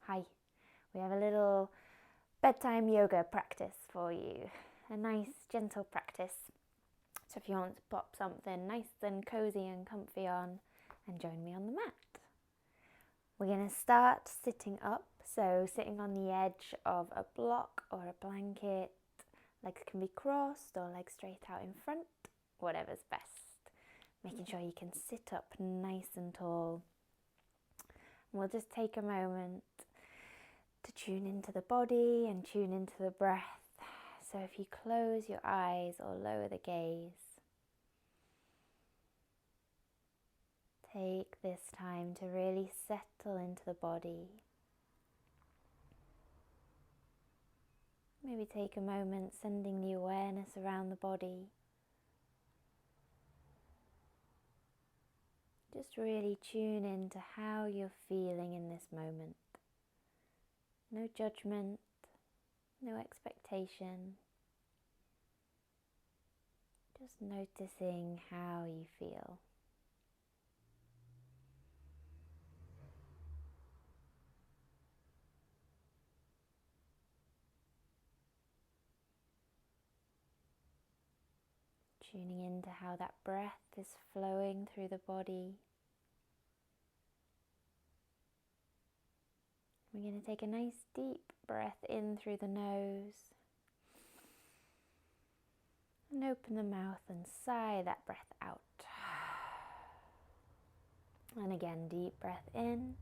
Hi, we have a little bedtime yoga practice for you. A nice gentle practice. So if you want to pop something nice and cozy and comfy on and join me on the mat. We're going to start sitting up, so sitting on the edge of a block or a blanket. Legs can be crossed or legs straight out in front, whatever's best. Making sure you can sit up nice and tall. And we'll just take a moment to tune into the body and tune into the breath. So if you close your eyes or lower the gaze, take this time to really settle into the body. Maybe take a moment sending the awareness around the body. Just really tune into how you're feeling in this moment. No judgment, no expectation. Just noticing how you feel. Tuning into how that breath is flowing through the body. We're going to take a nice deep breath in through the nose and open the mouth and sigh that breath out. And again, deep breath in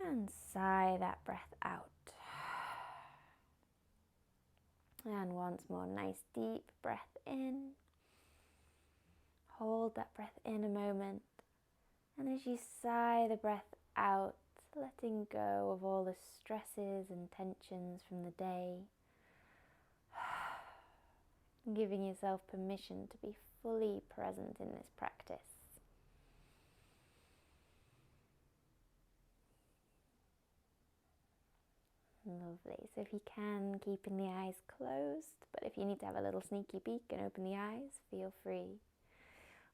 and sigh that breath out. And once more, nice deep breath in. Hold that breath in a moment. And as you sigh the breath out, letting go of all the stresses and tensions from the day. Giving yourself permission to be fully present in this practice. Lovely. So if you can, keeping the eyes closed, but if you need to have a little sneaky peek and open the eyes, feel free.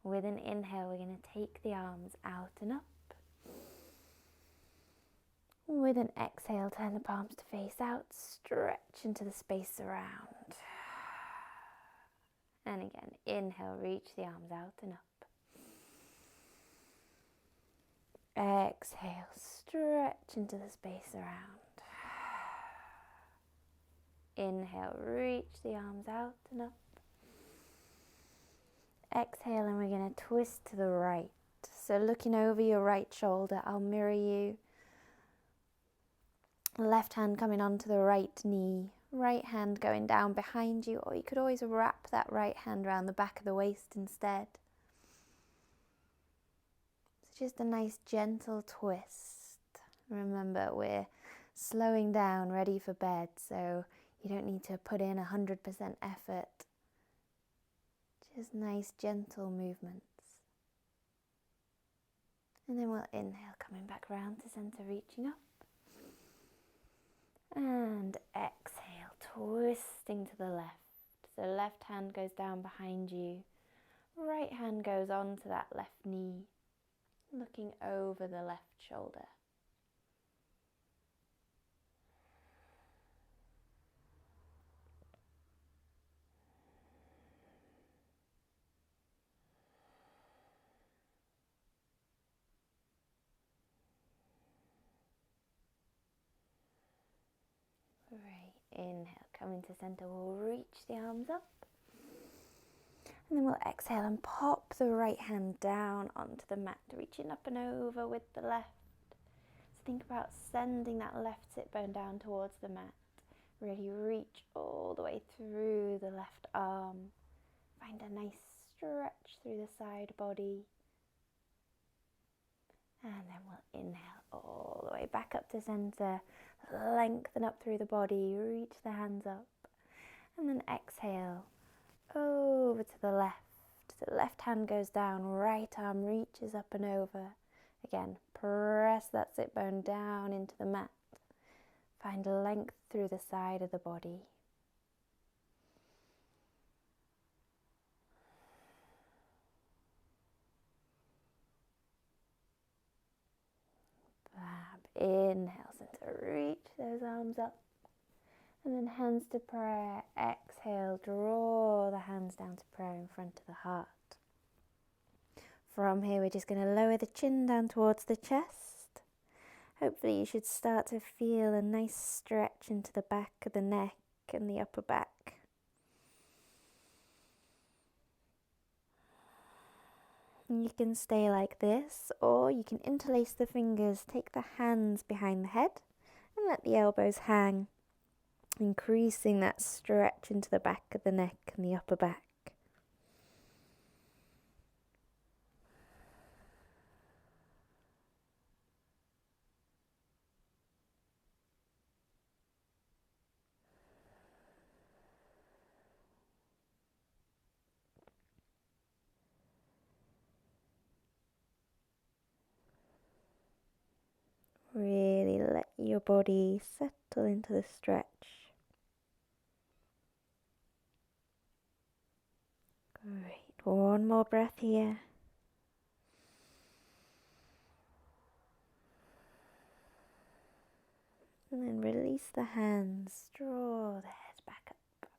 With an inhale, we're going to take the arms out and up. With an exhale, turn the palms to face out, stretch into the space around. And again, inhale, reach the arms out and up. Exhale, stretch into the space around. Inhale, reach the arms out and up. Exhale, and we're going to twist to the right. So looking over your right shoulder, I'll mirror you. Left hand coming onto the right knee. Right hand going down behind you, or you could always wrap that right hand around the back of the waist instead. So just a nice gentle twist. Remember, we're slowing down, ready for bed, so you don't need to put in 100% effort. Just nice gentle movements. And then we'll inhale, coming back round to center, reaching up. And exhale, twisting to the left. So left hand goes down behind you. Right hand goes onto that left knee, looking over the left shoulder. Great. Inhale, coming to center, we'll reach the arms up. And then we'll exhale and pop the right hand down onto the mat, reaching up and over with the left. So think about sending that left sit bone down towards the mat. Really reach all the way through the left arm. Find a nice stretch through the side body. And then we'll inhale all the way back up to center. Lengthen up through the body, reach the hands up. And then exhale over to the left. So left hand goes down, right arm reaches up and over. Again, press that sit bone down into the mat. Find length through the side of the body. Inhale, center, reach those arms up. And then hands to prayer. Exhale, draw the hands down to prayer in front of the heart. From here, we're just going to lower the chin down towards the chest. Hopefully you should start to feel a nice stretch into the back of the neck and the upper back. And you can stay like this, or you can interlace the fingers, take the hands behind the head and let the elbows hang, increasing that stretch into the back of the neck and the upper back. Really let your body settle into the stretch. Great. One more breath here. And then release the hands, draw the head back up.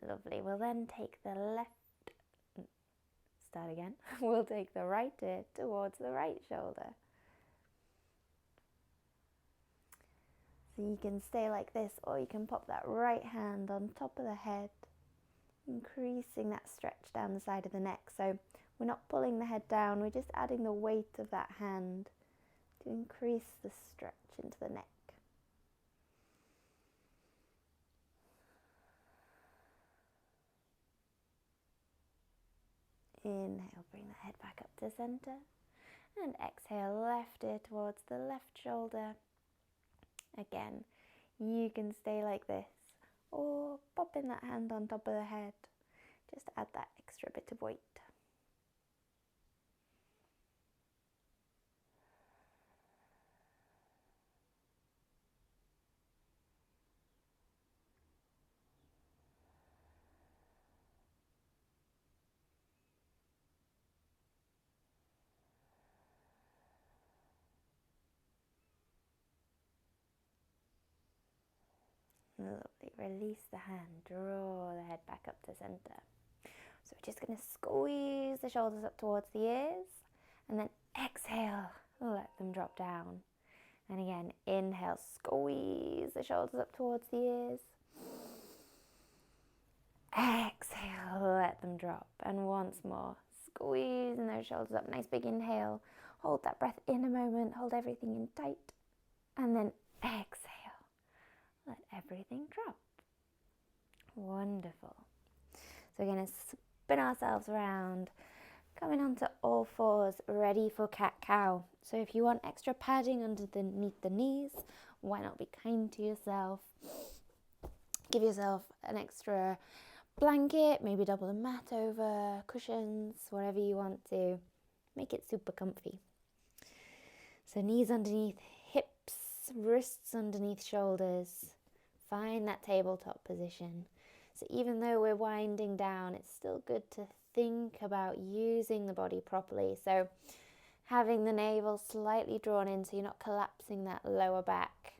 Lovely. We'll then take the start again. We'll take the right ear towards the right shoulder. So you can stay like this, or you can pop that right hand on top of the head, increasing that stretch down the side of the neck. So we're not pulling the head down, we're just adding the weight of that hand to increase the stretch into the neck. Inhale, bring the head back up to center. And exhale, left ear towards the left shoulder. Again, you can stay like this, or pop in that hand on top of the head. Just add that extra bit of weight. Lovely. Release the hand, draw the head back up to center. So we're just going to squeeze the shoulders up towards the ears, and then exhale, let them drop down. And again, inhale, squeeze the shoulders up towards the ears. Exhale, let them drop. And once more, squeezing those shoulders up. Nice big inhale. Hold that breath in a moment, hold everything in tight. And then exhale. Let everything drop. Wonderful. So we're going to spin ourselves around, coming onto all fours, ready for cat-cow. So if you want extra padding underneath the knees, why not be kind to yourself? Give yourself an extra blanket, maybe double the mat over, cushions, whatever you want to. Make it super comfy. So knees underneath hips, wrists underneath shoulders. Find that tabletop position. So even though we're winding down, it's still good to think about using the body properly. So having the navel slightly drawn in so you're not collapsing that lower back.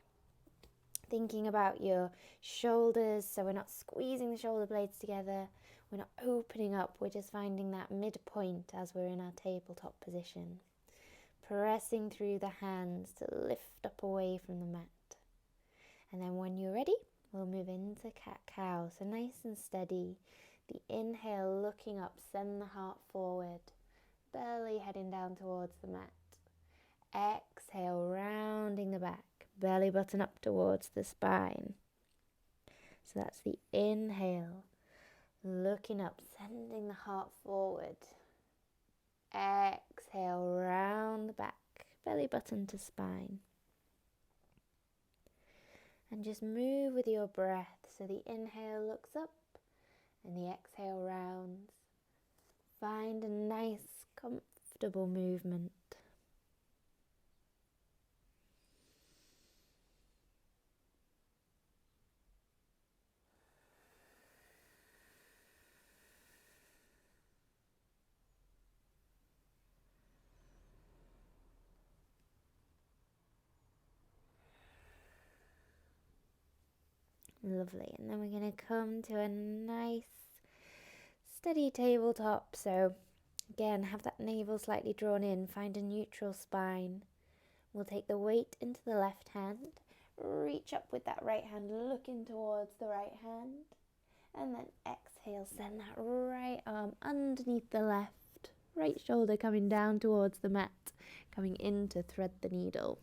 Thinking about your shoulders, so we're not squeezing the shoulder blades together. We're not opening up, we're just finding that midpoint as we're in our tabletop position. Pressing through the hands to lift up away from the mat. And then when you're ready, we'll move into cat-cow. So nice and steady. The inhale, looking up, send the heart forward. Belly heading down towards the mat. Exhale, rounding the back. Belly button up towards the spine. So that's the inhale. Looking up, sending the heart forward. Exhale, round the back. Belly button to spine. And just move with your breath. So the inhale looks up and the exhale rounds. Find a nice, comfortable movement. Lovely. And then we're going to come to a nice steady tabletop. So again, have that navel slightly drawn in, find a neutral spine. We'll take the weight into the left hand, reach up with that right hand, looking towards the right hand, and then exhale, send that right arm underneath the left, right shoulder coming down towards the mat, coming in to thread the needle.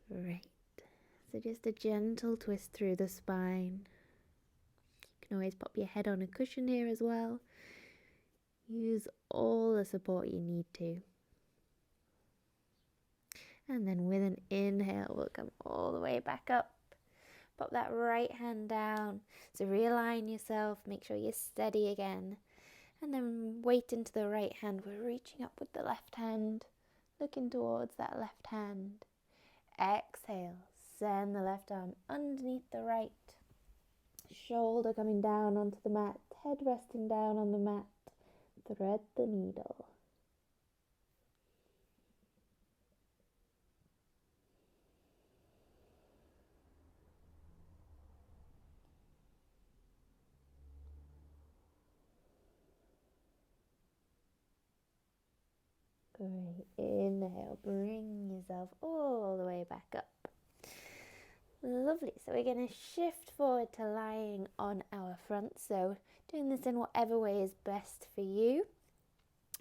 Great. So just a gentle twist through the spine. You can always pop your head on a cushion here as well. Use all the support you need to. And then with an inhale, we'll come all the way back up. Pop that right hand down. So realign yourself, make sure you're steady again. And then weight into the right hand. We're reaching up with the left hand, looking towards that left hand. Exhale, send the left arm underneath the right. Shoulder coming down onto the mat, head resting down on the mat. Thread the needle. Great. Inhale, bring yourself all the way back up. Lovely. So we're going to shift forward to lying on our front. So doing this in whatever way is best for you.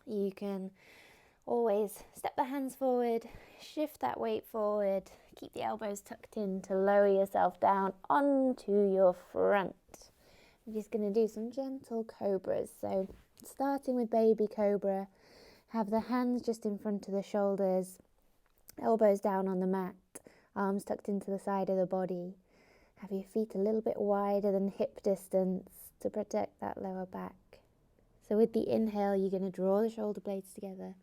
You can always step the hands forward, shift that weight forward, keep the elbows tucked in to lower yourself down onto your front. I'm just going to do some gentle cobras. So starting with baby cobra, have the hands just in front of the shoulders, elbows down on the mat, arms tucked into the side of the body. Have your feet a little bit wider than hip distance to protect that lower back. So with the inhale, you're going to draw the shoulder blades together,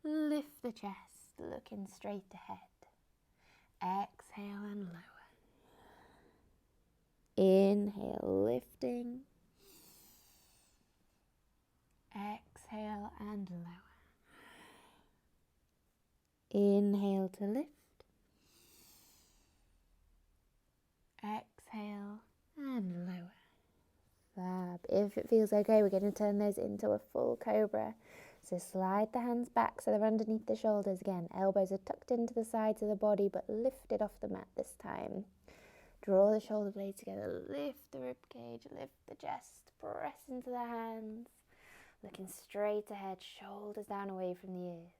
lift the chest, looking straight ahead. Exhale and lower. Inhale, lifting. Exhale and lower. Inhale to lift. Exhale and lower. Fab. If it feels okay, we're going to turn those into a full cobra. So slide the hands back so they're underneath the shoulders again. Elbows are tucked into the sides of the body but lifted off the mat this time. Draw the shoulder blades together. Lift the rib cage, lift the chest, press into the hands. Looking straight ahead, shoulders down away from the ears.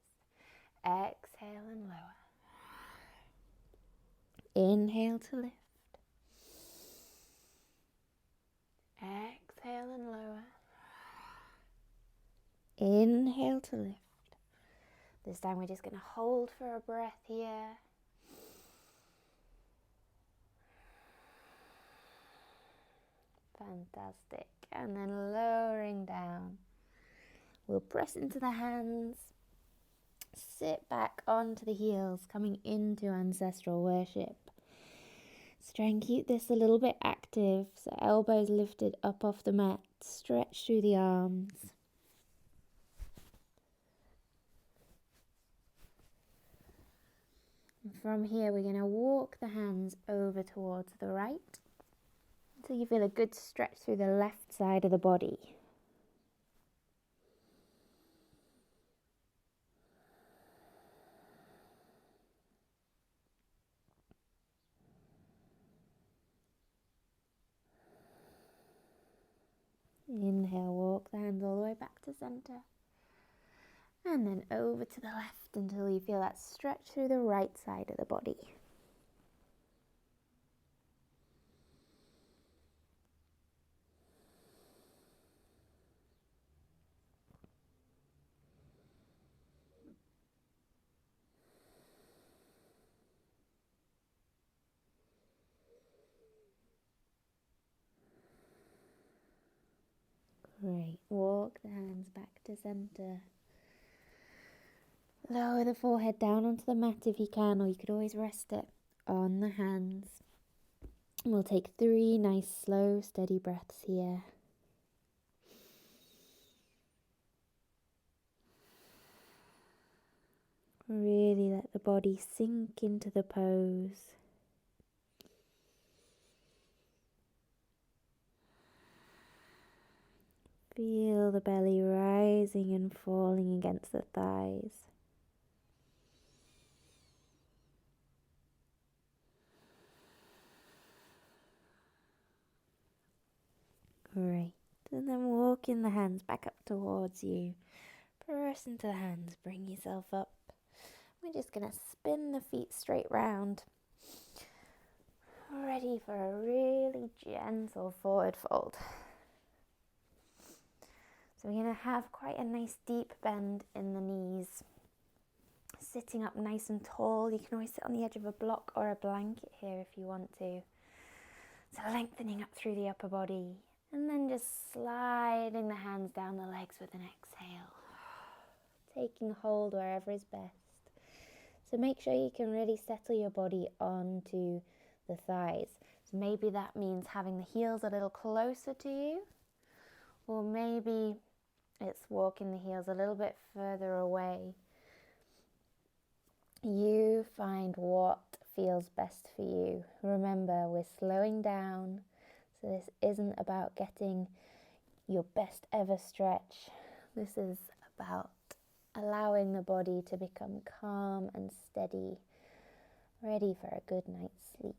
Exhale and lower. Inhale to lift. Exhale and lower. Inhale to lift. This time we're just going to hold for a breath here. Fantastic. And then lowering down. We'll press into the hands. Sit back onto the heels, coming into ancestral worship. So try and keep this a little bit active. So elbows lifted up off the mat. Stretch through the arms. And from here, we're going to walk the hands over towards the right. So you feel a good stretch through the left side of the body. Inhale, walk the hands all the way back to center. And then over to the left until you feel that stretch through the right side of the body. Great. Walk the hands back to center. Lower the forehead down onto the mat if you can, or you could always rest it on the hands. We'll take 3 nice, slow, steady breaths here. Really let the body sink into the pose. Feel the belly rising and falling against the thighs. Great. And then walking the hands back up towards you. Press into the hands, bring yourself up. We're just going to spin the feet straight round. Ready for a really gentle forward fold. So we're going to have quite a nice deep bend in the knees. Sitting up nice and tall. You can always sit on the edge of a block or a blanket here if you want to. So lengthening up through the upper body. And then just sliding the hands down the legs with an exhale. Taking hold wherever is best. So make sure you can really settle your body onto the thighs. So maybe that means having the heels a little closer to you. Or maybe it's walking the heels a little bit further away. You find what feels best for you. Remember, we're slowing down. So this isn't about getting your best ever stretch. This is about allowing the body to become calm and steady, ready for a good night's sleep.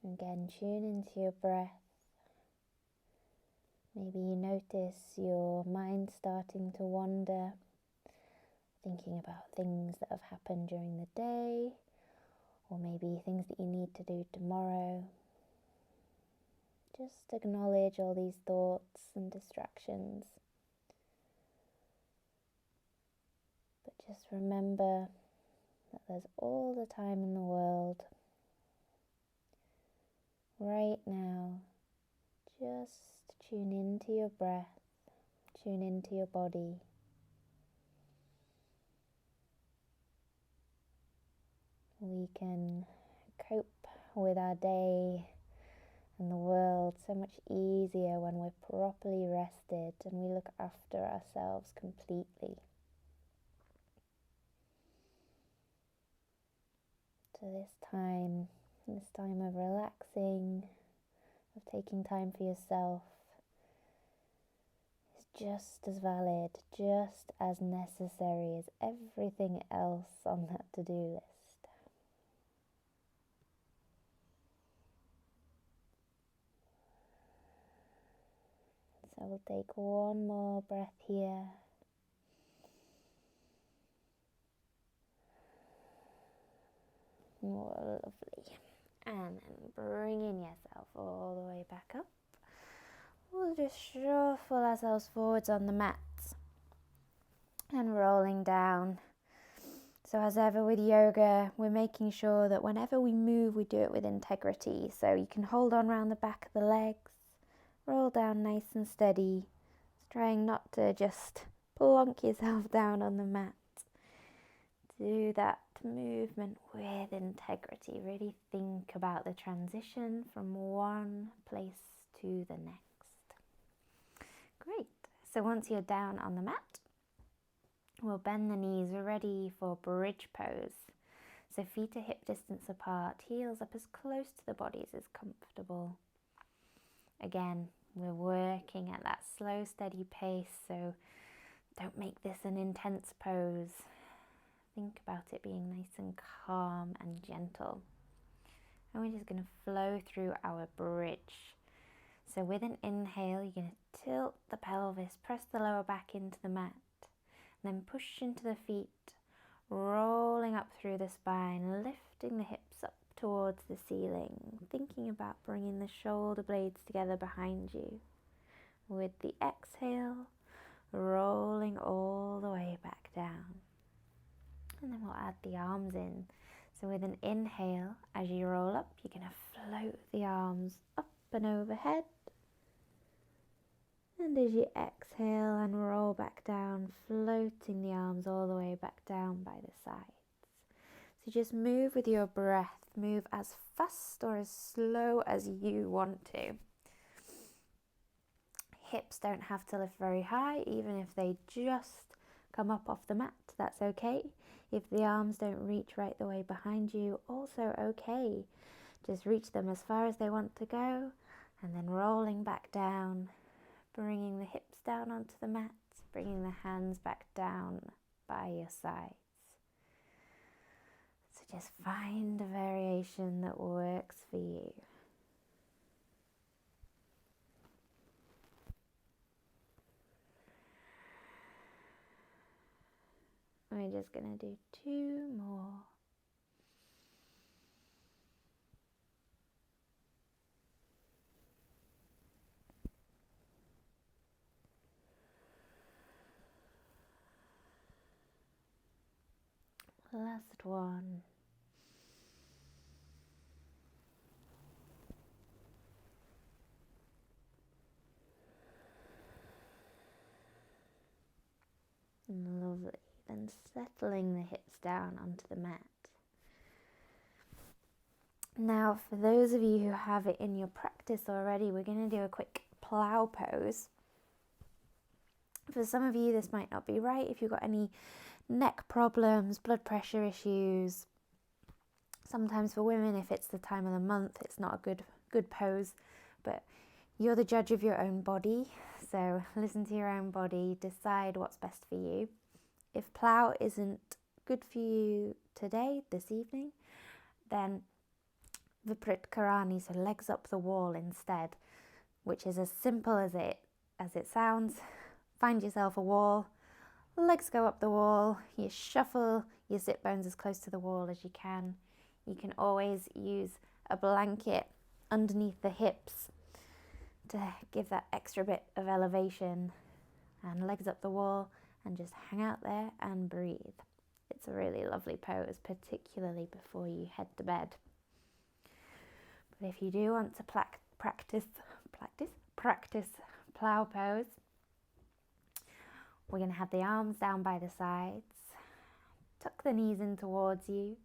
Again, tune into your breath. Maybe you notice your mind starting to wander, thinking about things that have happened during the day, or maybe things that you need to do tomorrow. Just acknowledge all these thoughts and distractions. But just remember that there's all the time in the world. Right now, just tune into your breath, tune into your body. We can cope with our day and the world so much easier when we're properly rested and we look after ourselves completely. So this time of relaxing, of taking time for yourself, is just as valid, just as necessary as everything else on that to-do list. So we'll take one more breath here. Oh, lovely. And then bringing yourself all the way back up. We'll just shuffle ourselves forwards on the mat and rolling down. So as ever with yoga, we're making sure that whenever we move, we do it with integrity. So you can hold on around the back of the legs, roll down nice and steady, trying not to just plonk yourself down on the mat. Do that movement with integrity. Really think about the transition from one place to the next. Great. So once you're down on the mat, we'll bend the knees. We're ready for bridge pose. So feet are hip distance apart, heels up as close to the body as is comfortable. Again, we're working at that slow, steady pace, so don't make this an intense pose. Think about it being nice and calm and gentle. And we're just going to flow through our bridge. So with an inhale, you're going to tilt the pelvis, press the lower back into the mat, and then push into the feet, rolling up through the spine, lifting the hips up towards the ceiling, thinking about bringing the shoulder blades together behind you. With the exhale, rolling all the way back down. And then we'll add the arms in. So with an inhale, as you roll up, you're going to float the arms up and overhead. And as you exhale and roll back down, floating the arms all the way back down by the sides. So just move with your breath. Move as fast or as slow as you want to. Hips don't have to lift very high, even if they just come up off the mat, that's okay. If the arms don't reach right the way behind you, also okay. Just reach them as far as they want to go, and then rolling back down, bringing the hips down onto the mat, bringing the hands back down by your sides. So just find a variation that works for you. We're just going to do 2 more. Last one. Lovely. Then settling the hips down onto the mat. Now, for those of you who have it in your practice already, we're going to do a quick plow pose. For some of you, this might not be right. If you've got any neck problems, blood pressure issues, sometimes for women, if it's the time of the month, it's not a good pose. But you're the judge of your own body, so listen to your own body, decide what's best for you. If plow isn't good for you today, this evening, then Viprit Karani, so legs up the wall instead, which is as simple as it sounds. Find yourself a wall, legs go up the wall, you shuffle your sit bones as close to the wall as you can. You can always use a blanket underneath the hips to give that extra bit of elevation, and legs up the wall and just hang out there and breathe. It's a really lovely pose, particularly before you head to bed. But if you do want to practice plow pose, we're going to have the arms down by the sides, tuck the knees in towards you.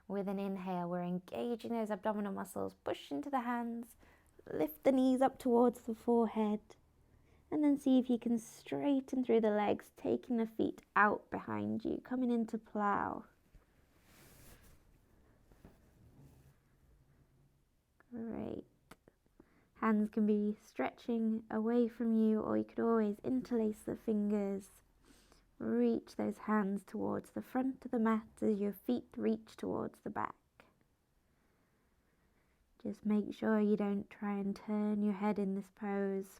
With an inhale, we're engaging those abdominal muscles, push into the hands, lift the knees up towards the forehead, and then see if you can straighten through the legs, taking the feet out behind you, coming into plow. Great. Hands can be stretching away from you, or you could always interlace the fingers. Reach those hands towards the front of the mat as your feet reach towards the back. Just make sure you don't try and turn your head in this pose.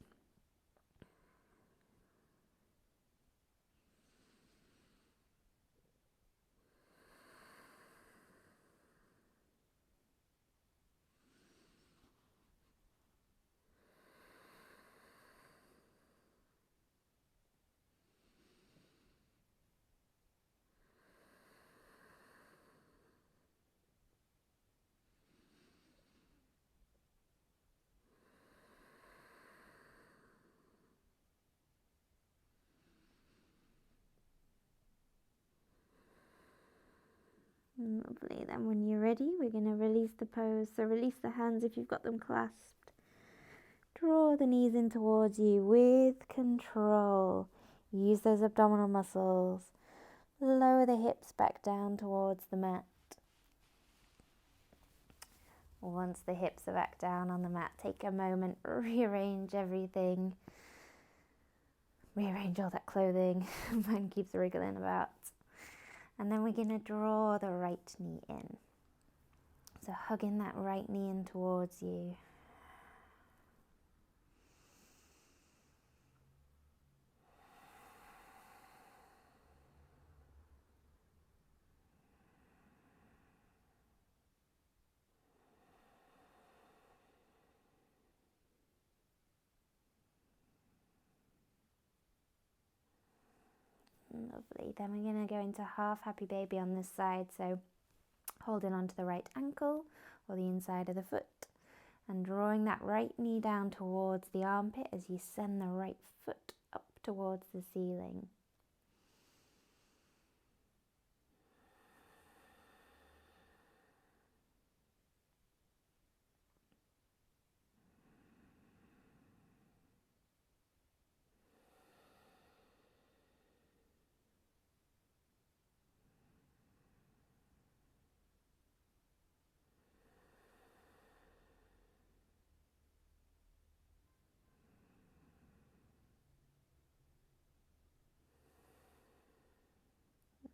Lovely. Then when you're ready, we're going to release the pose. So release the hands if you've got them clasped. Draw the knees in towards you with control. Use those abdominal muscles. Lower the hips back down towards the mat. Once the hips are back down on the mat, take a moment, rearrange everything. Rearrange all that clothing. Mine keeps wriggling about. And then we're going to draw the right knee in. So hugging that right knee in towards you. Lovely. Then we're going to go into half happy baby on this side. So holding onto the right ankle or the inside of the foot and drawing that right knee down towards the armpit as you send the right foot up towards the ceiling.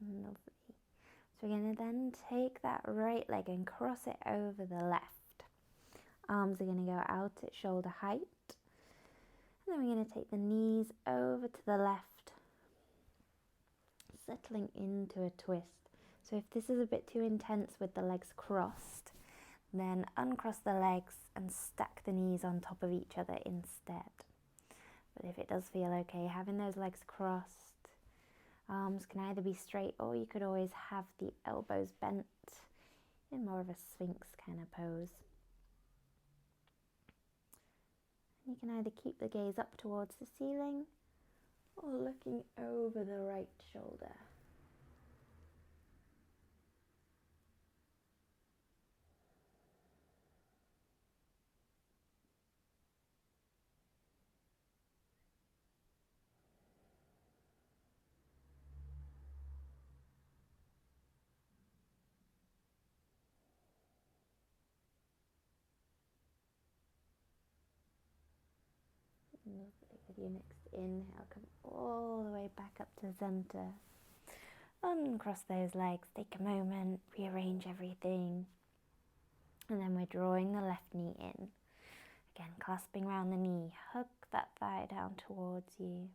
Lovely. So we're going to then take that right leg and cross it over the left. Arms are going to go out at shoulder height. And then we're going to take the knees over to the left, settling into a twist. So if this is a bit too intense with the legs crossed, then uncross the legs and stack the knees on top of each other instead. But if it does feel okay, having those legs crossed, arms can either be straight or you could always have the elbows bent in more of a sphinx kind of pose. You can either keep the gaze up towards the ceiling or looking over the right shoulder. Lovely. With your next inhale, come all the way back up to center. Uncross those legs, take a moment, rearrange everything. And then we're drawing the left knee in. Again, clasping around the knee, hug that thigh down towards you.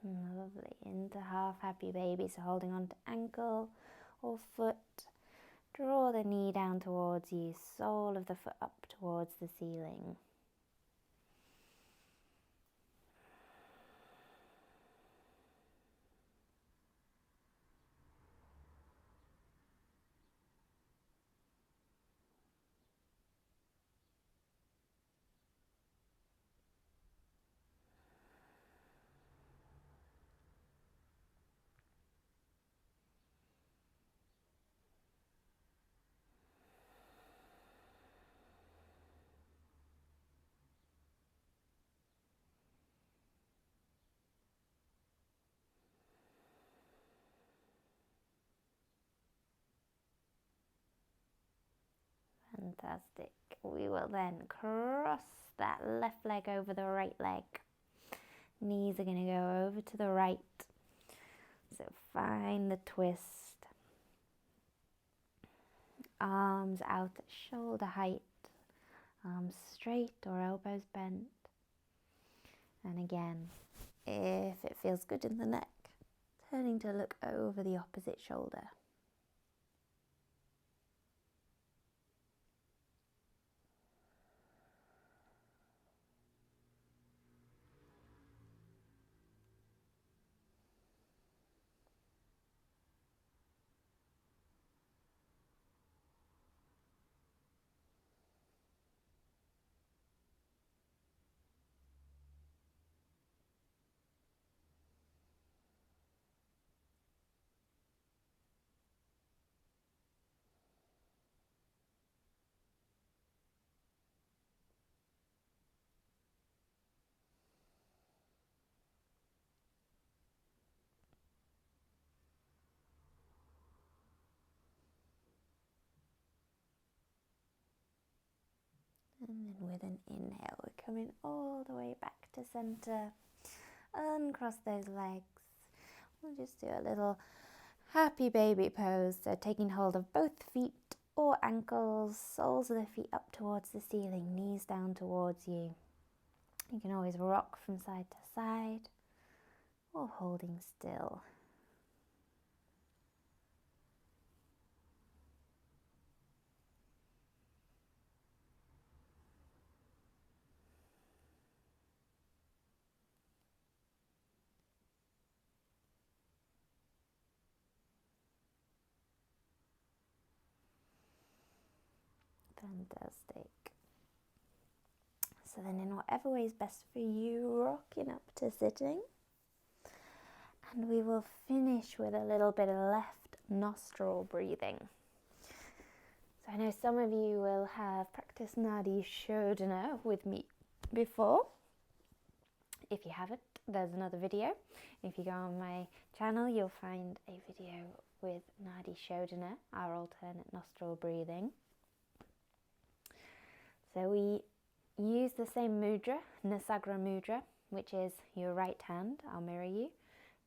Lovely. Into half happy baby, so holding on to ankle or foot. Draw the knee down towards you, sole of the foot up towards the ceiling. Fantastic. We will then cross that left leg over the right leg. Knees are going to go over to the right. So find the twist. Arms out at shoulder height. Arms straight or elbows bent. And again, if it feels good in the neck, turning to look over the opposite shoulder. And then with an inhale, we're coming all the way back to center. Uncross those legs. We'll just do a little happy baby pose. So taking hold of both feet or ankles, soles of the feet up towards the ceiling, knees down towards you. You can always rock from side to side or holding still. Fantastic. So then in whatever way is best for you, rocking up to sitting. And we will finish with a little bit of left nostril breathing. So I know some of you will have practiced Nadi Shodhana with me before. If you haven't, there's another video. If you go on my channel, you'll find a video with Nadi Shodhana, our alternate nostril breathing. So we use the same mudra, Nasagra mudra, which is your right hand. I'll mirror you.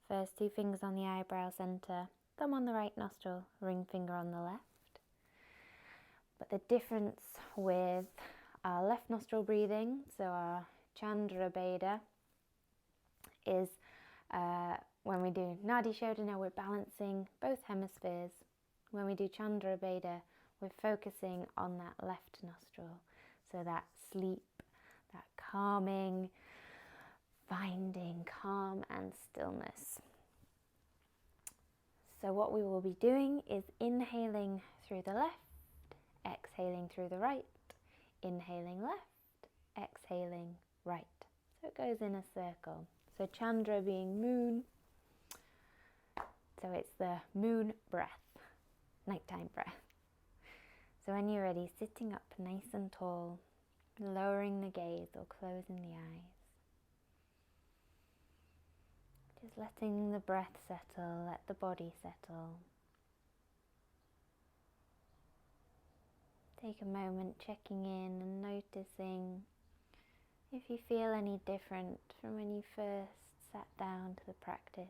First 2 fingers on the eyebrow center, thumb on the right nostril, ring finger on the left. But the difference with our left nostril breathing, so our Chandra Bheda, is when we do Nadi Shodhana, we're balancing both hemispheres. When we do Chandra Bheda, we're focusing on that left nostril. So that sleep, that calming, finding calm and stillness. So what we will be doing is inhaling through the left, exhaling through the right, inhaling left, exhaling right. So it goes in a circle. So Chandra being moon, so it's the moon breath, nighttime breath. So when you're ready, sitting up nice and tall, lowering the gaze or closing the eyes. Just letting the breath settle, let the body settle. Take a moment checking in and noticing if you feel any different from when you first sat down to the practice.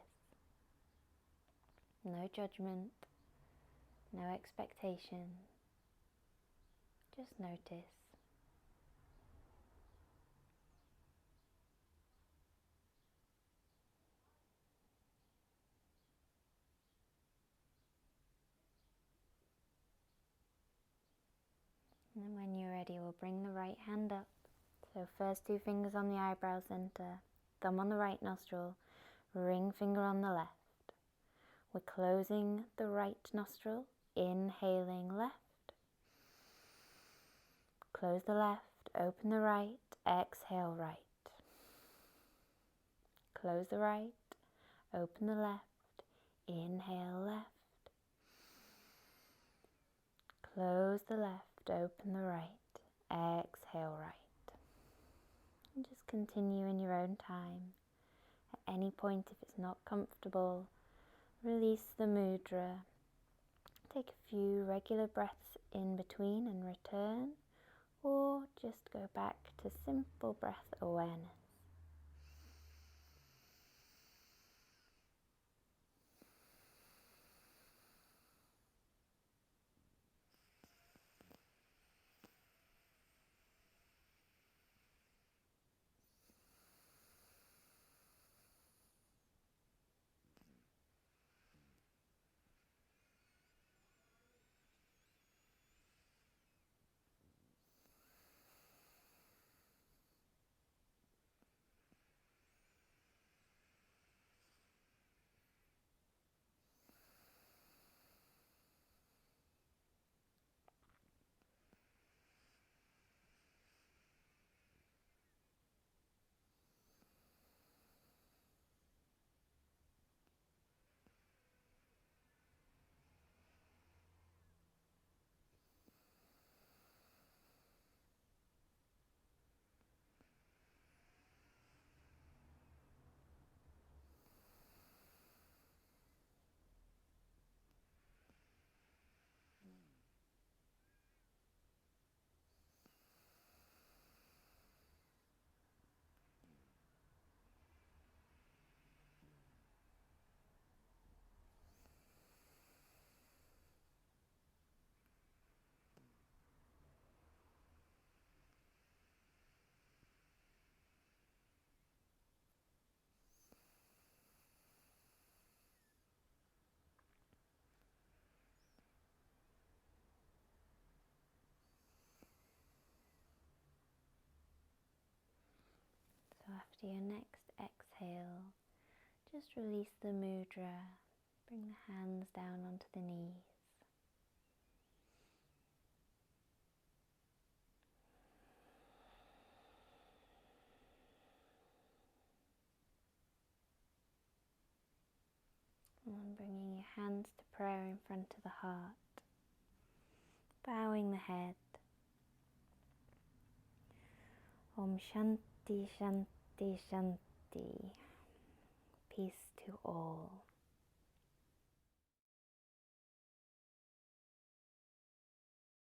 No judgment, no expectation, just notice. And then when you're ready, we'll bring the right hand up. So first 2 fingers on the eyebrow center, thumb on the right nostril, ring finger on the left. We're closing the right nostril, inhaling left. Close the left, open the right, exhale right. Close the right, open the left, inhale left. Close the left, open the right, exhale right. And just continue in your own time. At any point, if it's not comfortable, release the mudra. Take a few regular breaths in between and return, or just go back to simple breath awareness. So after your next exhale, just release the mudra. Bring the hands down onto the knees. And then bringing your hands to prayer in front of the heart. bowing the head. Om Shanti Shanti Shanti. Peace to all.